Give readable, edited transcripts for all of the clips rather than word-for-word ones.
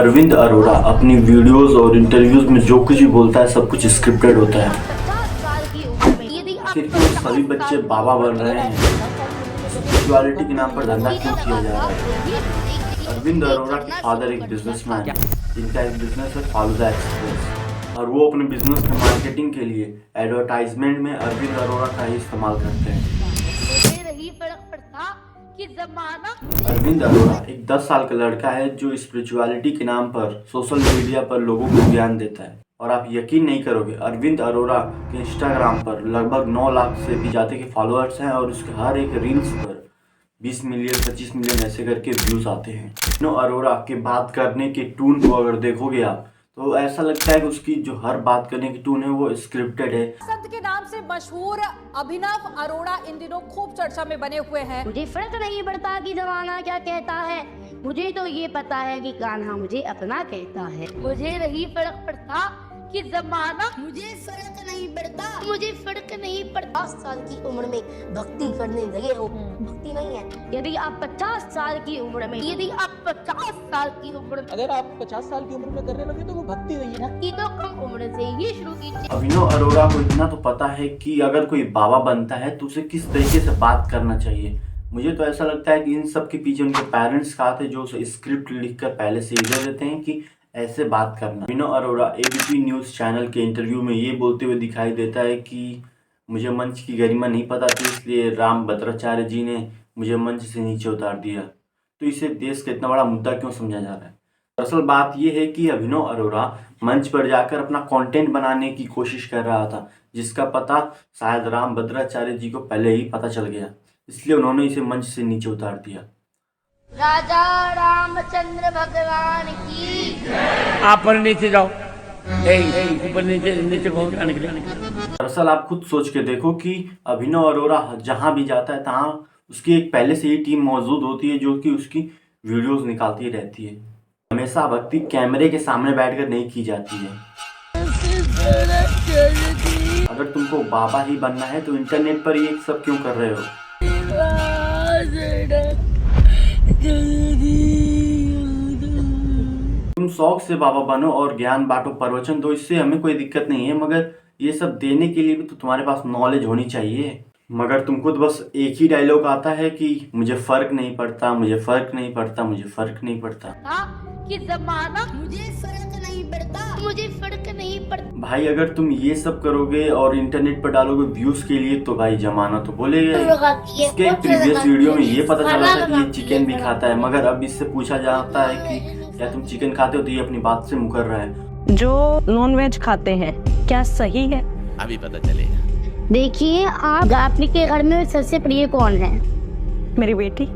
अरविंद अरोड़ा अपनी वीडियोस और इंटरव्यूज में जो कुछ भी बोलता है सब कुछ स्क्रिप्टेड होता है। आखिर क्यों सभी बच्चे बाबा बन रहे हैं? स्पिरिचुअलिटी के नाम पर धंधा क्यों किया जा रहा है? अरविंद अरोड़ा के फादर एक बिजनेसमैन है जिनका एक बिजनेस है फालूदा एक्सप्रेस, और वो अपने बिजनेस में मार्केटिंग के लिए एडवर्टाइजमेंट में अरविंद अरोड़ा का ही इस्तेमाल करते हैं। अरविंद अरोड़ा एक 10 साल का लड़का है जो स्पिरिचुअलिटी के नाम पर सोशल मीडिया पर लोगों को ज्ञान देता है। और आप यकीन नहीं करोगे, अरविंद अरोड़ा के इंस्टाग्राम पर लगभग 9 लाख से भी ज़्यादा के फॉलोअर्स हैं और उसके हर एक रील्स पर 20 मिलियन 25 मिलियन ऐसे करके व्यूज़ आते हैं। अरोड़ा के बात करने के टून को अगर देखोगे आप तो ऐसा लगता है कि उसकी जो हर बात करने की टून है वो स्क्रिप्टेड है। संत के नाम से मशहूर अभिनव अरोड़ा इन दिनों खूब चर्चा में बने हुए हैं। मुझे फर्क नहीं पड़ता कि जमाना क्या कहता है, मुझे तो ये पता है कि कान्हा मुझे अपना कहता है। मुझे नहीं फर्क पड़ता कि जमाना, मुझे फर्क नहीं पड़ता, मुझे फर्क नहीं पड़ता। 50 साल की उम्र में भक्ति करने लगे हो, भक्ति नहीं है। यदि आप 50 साल की उम्र में, यदि आप 50 साल की उम्र में, अगर आप 50 साल की उम्र में करने लगे तो वो भक्ति नहीं है। भक्ति तो कम उम्र से ही शुरू कीजिए। अभिनव अरोड़ा को इतना तो पता है कि अगर कोई बाबा बनता है तो उसे किस तरीके से बात करना चाहिए। मुझे तो ऐसा लगता है कि इन सब के पीछे उनके पेरेंट्स का हाथ है जो उसे स्क्रिप्ट लिखकर पहले से ही दे देते हैं कि ऐसे बात करना। अभिनव अरोड़ा एबीपी न्यूज़ चैनल के इंटरव्यू में ये बोलते हुए दिखाई देता है कि मुझे मंच की गरिमा नहीं पता थी, इसलिए राम भद्राचार्य जी ने मुझे मंच से नीचे उतार दिया। तो इसे देश का इतना बड़ा मुद्दा क्यों समझा जा रहा है? दरअसल बात यह है कि अभिनव अरोड़ा मंच पर जाकर अपना कंटेंट बनाने की कोशिश कर रहा था, जिसका पता शायद राम भद्राचार्य जी को पहले ही पता चल गया, इसलिए उन्होंने इसे मंच से नीचे उतार दिया। राजा रामचंद्र भगवान की। आप पर नीचे जाओ, ऊपर नीचे आने के लिए। दरअसल आप खुद सोच के देखो कि अभिनव अरोड़ा जहाँ भी जाता है तहाँ उसकी एक पहले से ही टीम मौजूद होती है जो कि उसकी वीडियोस निकालती रहती है। हमेशा भक्ति कैमरे के सामने बैठकर नहीं की जाती है। अगर तुमको बाबा ही बनना है तो इंटरनेट पर ये सब क्यों कर रहे हो? तुम शौक से बाबा बनो और ज्ञान बांटो, प्रवचन दो, इससे हमें कोई दिक्कत नहीं है, मगर ये सब देने के लिए भी तो तुम्हारे पास नॉलेज होनी चाहिए। मगर तुमको तो बस एक ही डायलॉग आता है कि मुझे फर्क नहीं पड़ता, मुझे फर्क नहीं पड़ता, मुझे फर्क नहीं पड़ता। कि जमाना, मुझे फर्क नहीं पड़ता, मुझे फर्क नहीं पड़ता। भाई अगर तुम ये सब करोगे और इंटरनेट पर डालोगे व्यूज के लिए तो भाई जमाना तो बोलेगा। इसके प्रीवियस वीडियो में ये पता चला था कि ये चिकन भी खाता है, मगर अब इससे पूछा जाता है कि क्या तुम चिकन खाते हो, तो ये अपनी बात से मुकर रहा है। जो नॉन वेज खाते हैं क्या सही है? अभी पता चलेगा। देखिए, आपने के घर में सबसे प्रिय कौन है? मेरी बेटी।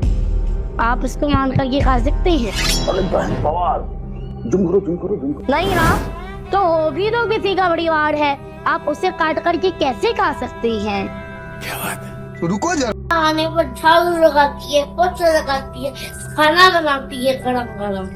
आप उसको मान कर ये खा सकते हैं? नहीं ना, तो वो भी तो किसी का परिवार है, आप उसे काट करके कैसे खा सकते हैं? क्या बात है? रुको जरा। खाने पर झाड़ू लगाती है, पोछा लगाती है, खाना बनाती है गरम गरम।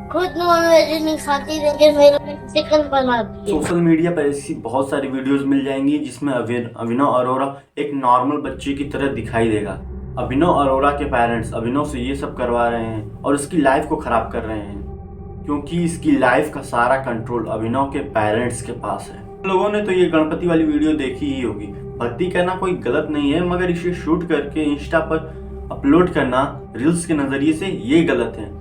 खुद नॉनवेज नहीं खाती लेकिन मेरे लिए चिकन बनाती है। सोशल मीडिया पर ऐसी बहुत सारी वीडियोस मिल जाएंगी जिसमें अभिनव अरोड़ा एक नॉर्मल बच्चे की तरह दिखाई देगा। अभिनव अरोड़ा के पेरेंट्स अभिनव से ये सब करवा रहे हैं और इसकी लाइफ को खराब कर रहे हैं, क्योंकि इसकी लाइफ का सारा कंट्रोल अभिनव के पेरेंट्स के पास है। लोगों ने तो ये गणपति वाली वीडियो देखी ही होगी। भक्ति करना कोई गलत नहीं है, मगर इसे शूट करके इंस्टा पर अपलोड करना रील्स के नजरिए से ये गलत है।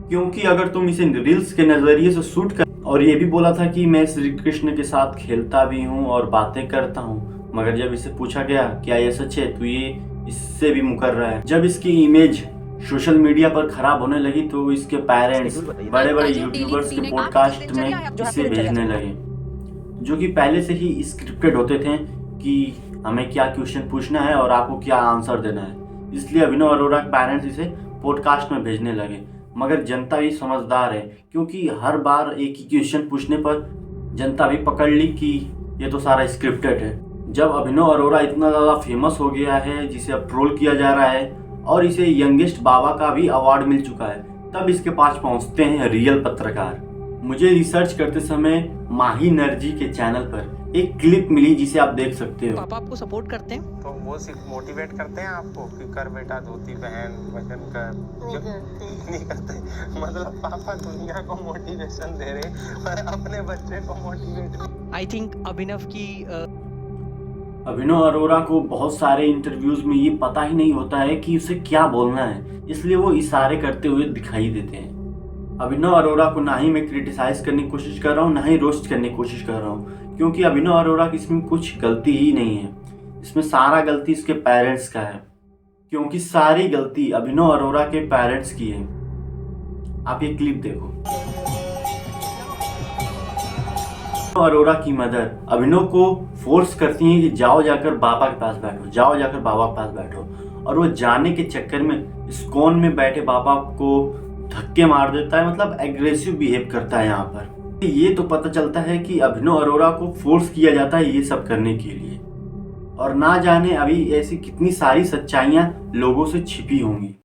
क्योंकि अगर तुम इसे रील्स के नजरिए से शूट कर, और ये भी बोला था कि मैं श्री कृष्ण के साथ खेलता भी हूँ और बातें करता हूँ, मगर जब इसे पूछा गया क्या ये सच है तो ये इससे भी मुकर रहा है। जब इसकी इमेज सोशल मीडिया पर खराब होने लगी तो इसके पेरेंट्स बड़े बड़े यूट्यूबर्स के पॉडकास्ट में इसे भेजने लगे, जो कि पहले से ही स्क्रिप्टेड होते थे कि हमें क्या क्वेश्चन पूछना है और आपको क्या आंसर देना है। इसलिए अभिनव अरोड़ा के पेरेंट्स इसे पॉडकास्ट में भेजने लगे। मगर जनता भी समझदार है, क्योंकि हर बार एक ही क्वेश्चन पूछने पर जनता भी पकड़ ली कि ये तो सारा स्क्रिप्टेड है। जब अभिनव अरोड़ा इतना ज़्यादा फेमस हो गया है, जिसे अब ट्रोल किया जा रहा है और इसे यंगेस्ट बाबा का भी अवार्ड मिल चुका है, तब इसके पास पहुंचते हैं रियल पत्रकार। मुझे रिसर्च करते समय माही नरजी के चैनल पर एक क्लिप मिली जिसे आप देख सकते हो। पापा आपको सपोर्ट करते हैं? तो वो मोटिवेट करते हैं आपको कि कर बेटा धोती पहन वजन कर? नहीं करते। मतलब पापा दुनिया को मोटिवेशन दे रहे और अपने बच्चे को मोटिवेट। आई थिंक अभिनव की अभिनव अरोरा को बहुत सारे इंटरव्यूज में ये पता ही नहीं होता है कि उसे क्या बोलना है, इसलिए वो इशारे करते हुए दिखाई देते हैं। अभिनव अरोरा को ना ही मैं क्रिटिसाइज करने की कोशिश कर रहा हूँ, ना ही रोस्ट करने की कोशिश कर रहा हूँ, क्योंकि अभिनव अरोरा की इसमें कुछ गलती ही नहीं है। इसमें सारा गलती इसके पेरेंट्स का है, क्योंकि सारी गलती अभिनव अरोरा के पेरेंट्स की है। आप ये क्लिप देखो। अरोरा की मदर अभिनव को फोर्स करती हैं कि जाओ जाकर बाबा के पास बैठो, जाओ जाकर बाबा के पास बैठो, और वो जाने के चक्कर में इस्कॉन में बैठे बाबा को धक्के मार देता है, मतलब एग्रेसिव बिहेव करता है यहाँ पर। ये तो पता चलता है कि अभिनव अरोरा को फोर्स किया जाता है ये सब करने के लिए, और ना जाने अभी ऐसी कितनी सारी सच्चाइयाँ लोगों से छिपी होंगी।